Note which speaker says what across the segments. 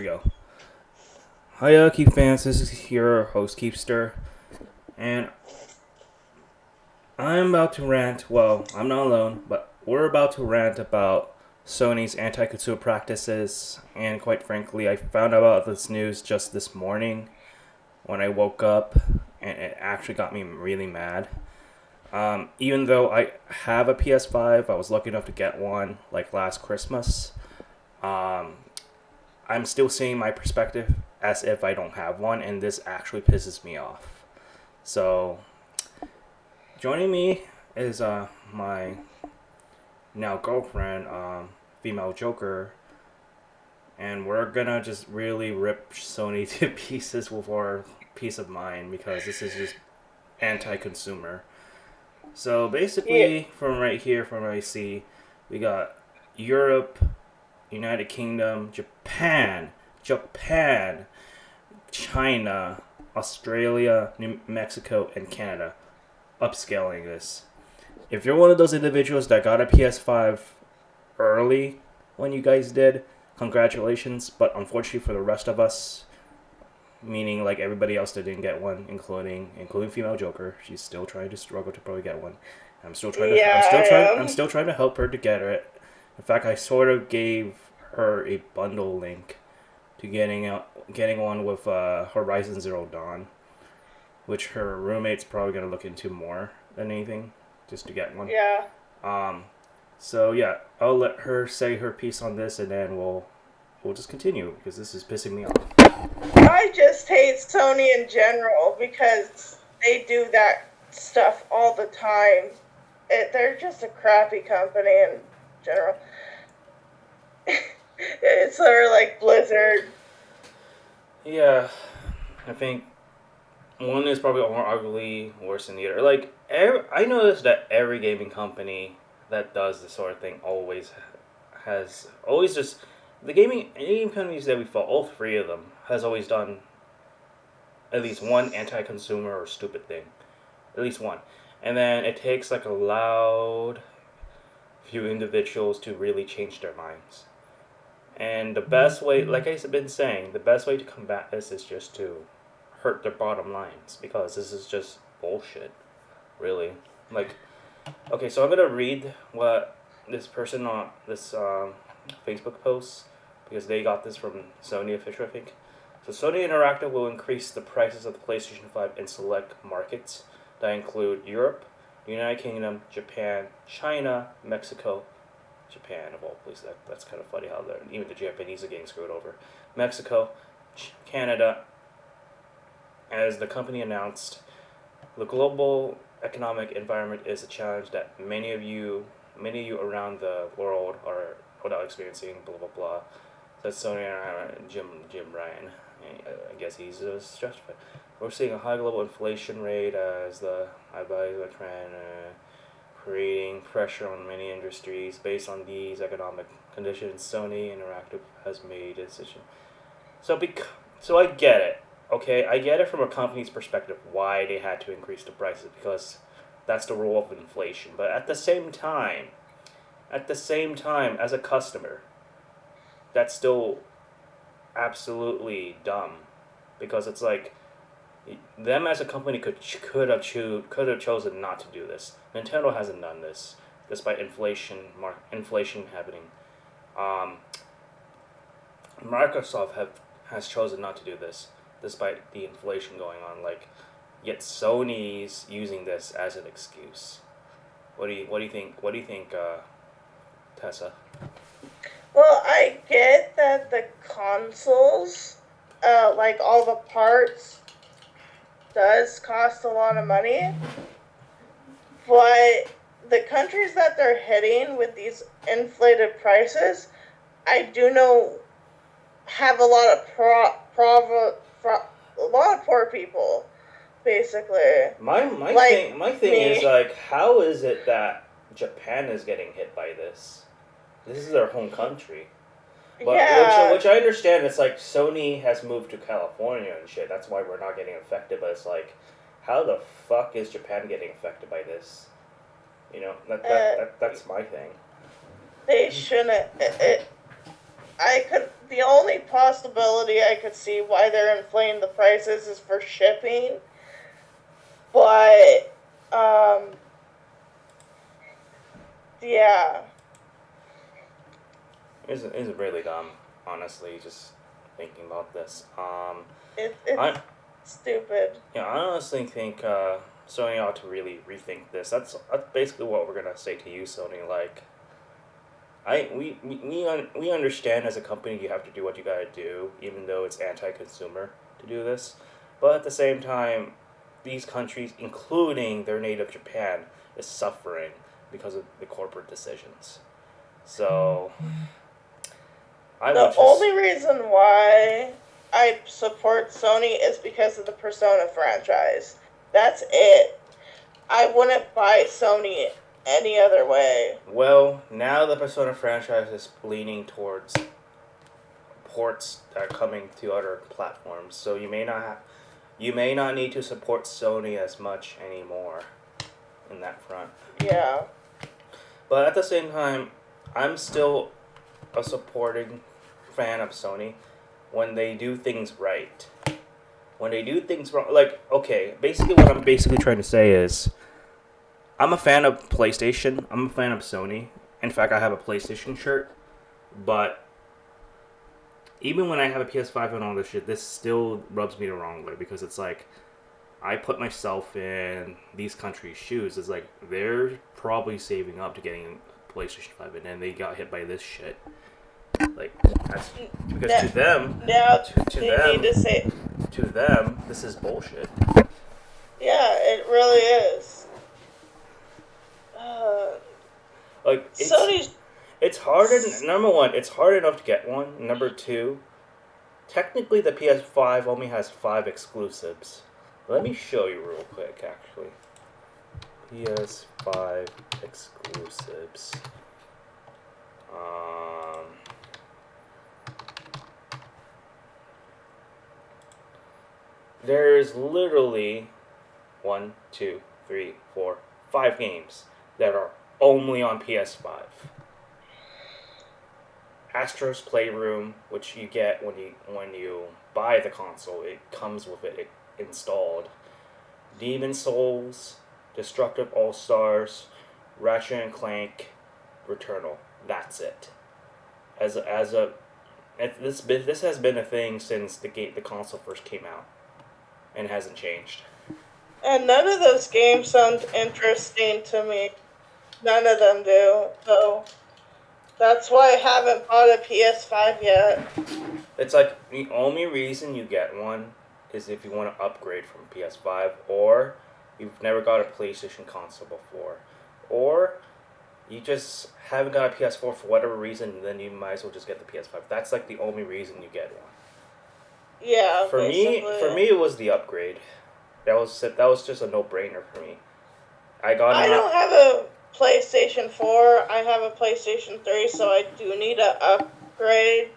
Speaker 1: We go. Hiya, Keep fans. This is your host, Kiefster, and I'm about to rant. Well, I'm not alone, but we're about to rant about Sony's anti-consumer practices. And quite frankly, I found out about this news just this morning when I woke up, and it actually got me really mad. Even though I have a PS5, I was lucky enough to get one like last Christmas. Um, I'm still seeing my perspective as if I don't have one, and this actually pisses me off. So, joining me is my now girlfriend, female Joker, and we're gonna just really rip Sony to pieces with our peace of mind because this is just anti-consumer. So
Speaker 2: Yeah,
Speaker 1: basically, from right here, from what I see, we got Europe, United Kingdom, Japan, China, Australia, New Mexico, and Canada upscaling this. If you're one of those individuals that got a PS5 early when you guys did, congratulations. But unfortunately for the rest of us, meaning like everybody else that didn't get one, including female Joker, she's still trying to struggle to probably get one.
Speaker 2: yeah, I
Speaker 1: I'm
Speaker 2: am.
Speaker 1: still trying to help her to get it. In fact, I sort of gave her a bundle link to getting one with Horizon Zero Dawn, which her roommate's probably gonna look into more than anything, just to get one.
Speaker 2: Yeah.
Speaker 1: Um, so yeah, I'll let her say her piece on this, and then we'll just continue because this is pissing me off.
Speaker 2: I just hate Sony in general because they do that stuff all the time. They're just a crappy company in general. It's sort of like Blizzard.
Speaker 1: Yeah, I think one is probably more ugly, worse than the other. I noticed that every gaming company that does this sort of thing always just the gaming companies that we follow, all three of them, has always done at least one anti-consumer or stupid thing, at least one, and then it takes like a loud few individuals to really change their minds. And the best way, like I've been saying, the best way to combat this is just to hurt their bottom lines because this is just bullshit, really. Like, okay, so I'm gonna read what this person on this Facebook post because they got this from Sony official, I think. So Sony Interactive will increase the prices of the PlayStation 5 in select markets that include Europe, the United Kingdom, Japan, China, Mexico, Japan of all places. That's kind of funny how even the Japanese are getting screwed over. Mexico, Canada, as the company announced, the global economic environment is a challenge that many of you around the world are without experiencing. Blah blah blah. That's Sony and Jim Ryan. I guess he's stressed. But we're seeing a high global inflation rate as the I buy the trend. Creating pressure on many industries. Based on these economic conditions, Sony Interactive has made a decision. So, so I get it. Okay, I get it from a company's perspective why they had to increase the prices because that's the rule of inflation. But at the same time, as a customer, that's still absolutely dumb because it's like them as a company could have chosen not to do this. Nintendo hasn't done this despite inflation happening. Um, Microsoft has chosen not to do this despite the inflation going on. Yet Sony's using this as an excuse. What do you think? What do you think, Tessa?
Speaker 2: Well, I get that the consoles, like all the parts, does cost a lot of money, but the countries that they're hitting with these inflated prices, I do know have a lot of a lot of poor people, basically, like
Speaker 1: My thing is
Speaker 2: me.
Speaker 1: like, how is it that Japan is getting hit by this? This is their home country. But
Speaker 2: Yeah,
Speaker 1: which I understand. It's like Sony has moved to California and shit. That's why we're not getting affected. But it's like, how the fuck is Japan getting affected by this? You know
Speaker 2: uh,
Speaker 1: that's my thing.
Speaker 2: they shouldn't. The only possibility I could see why they're inflating the prices is for shipping, but yeah,
Speaker 1: It's really dumb, honestly. Just thinking about this.
Speaker 2: it's
Speaker 1: I
Speaker 2: stupid.
Speaker 1: Yeah, I honestly think Sony ought to really rethink this. That's basically what we're gonna say to you, Sony. Like, we understand as a company you have to do what you gotta do, even though it's anti-consumer to do this. But at the same time, these countries, including their native Japan, is suffering because of the corporate decisions. So I would
Speaker 2: The
Speaker 1: just
Speaker 2: only reason why I support Sony is because of the Persona franchise. That's it. I wouldn't buy Sony any other way.
Speaker 1: well, now the Persona franchise is leaning towards ports that are coming to other platforms. So you may not need to support Sony as much anymore in that front.
Speaker 2: Yeah.
Speaker 1: But at the same time, I'm still a supporting fan of Sony when they do things right. When they do things wrong, like, okay, basically what I'm basically trying to say is I'm a fan of PlayStation. I'm a fan of Sony. In fact, I have a PlayStation shirt, but even when I have a PS5 and all this shit, this still rubs me the wrong way because it's like I put myself in these countries' shoes. It's like they're probably saving up to getting a PlayStation 5 and then they got hit by this shit. Like that's because to them,
Speaker 2: Now
Speaker 1: to
Speaker 2: they
Speaker 1: them,
Speaker 2: need to say,
Speaker 1: to them, this is bullshit.
Speaker 2: yeah, it really is. Uh,
Speaker 1: Like
Speaker 2: Sony's.
Speaker 1: it's hard. Number one, it's hard enough to get one. Number two, technically the PS5 only has 5 exclusives. Let me show you real quick, actually. PS5 exclusives. Um, there's literally 5 games that are only on PS5. Astro's Playroom, which you get when you buy the console, it comes with it installed. Demon Souls, Destructive All Stars, Ratchet and Clank, Returnal. That's it. As a this has been a thing since the console first came out, and it hasn't changed.
Speaker 2: And none of those games sound interesting to me. None of them do. So that's why I haven't bought a PS5 yet.
Speaker 1: It's like the only reason you get one is if you want to upgrade from PS5, or you've never got a PlayStation console before, or you just haven't got a PS4 for whatever reason. Then you might as well just get the PS5. That's like the only reason you get one.
Speaker 2: Yeah,
Speaker 1: For me, it was the upgrade. That was just a no brainer for me. I
Speaker 2: I don't have a PlayStation 4. I have a PlayStation 3, so I do need to upgrade.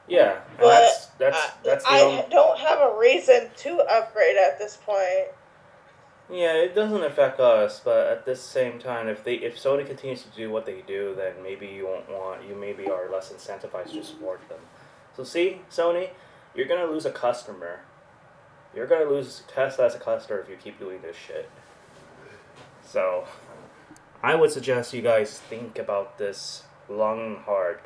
Speaker 1: Yeah, and
Speaker 2: But
Speaker 1: that's the
Speaker 2: I don't have a reason to upgrade at this point.
Speaker 1: Yeah, it doesn't affect us, but at the same time, if Sony continues to do what they do, then maybe you maybe are less incentivized to support them. So see, Sony, you're gonna lose a customer. You're gonna lose Tesla as a customer if you keep doing this shit. So, I would suggest you guys think about this long and hard.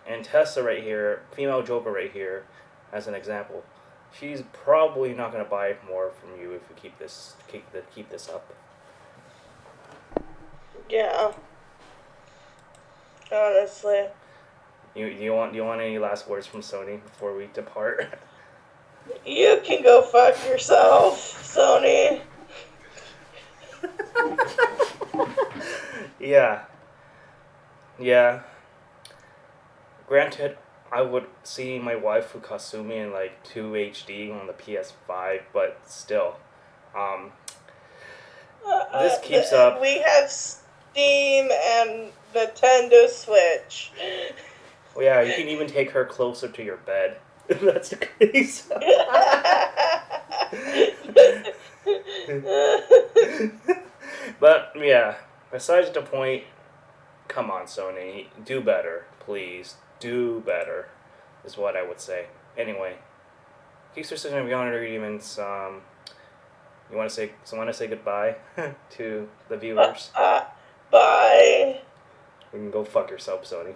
Speaker 1: And Tesla right here, female Joker right here, as an example, she's probably not gonna buy more from you if you keep this up.
Speaker 2: Yeah. Honestly.
Speaker 1: Do you want any last words from Sony before we depart?
Speaker 2: You can go fuck yourself, Sony.
Speaker 1: Yeah. Yeah. Granted, I would see my waifu Kasumi in like 2 HD on the PS5, but still, this keeps up.
Speaker 2: We have Steam and Nintendo Switch.
Speaker 1: Well, yeah, you can even take her closer to your bed. If that's the case. But yeah, besides the point, come on, Sony, do better, please. do better, is what I would say. Anyway, Kiefster System Beyond Arguments. You want to say goodbye to the viewers?
Speaker 2: Bye.
Speaker 1: We can go fuck yourself, Sony.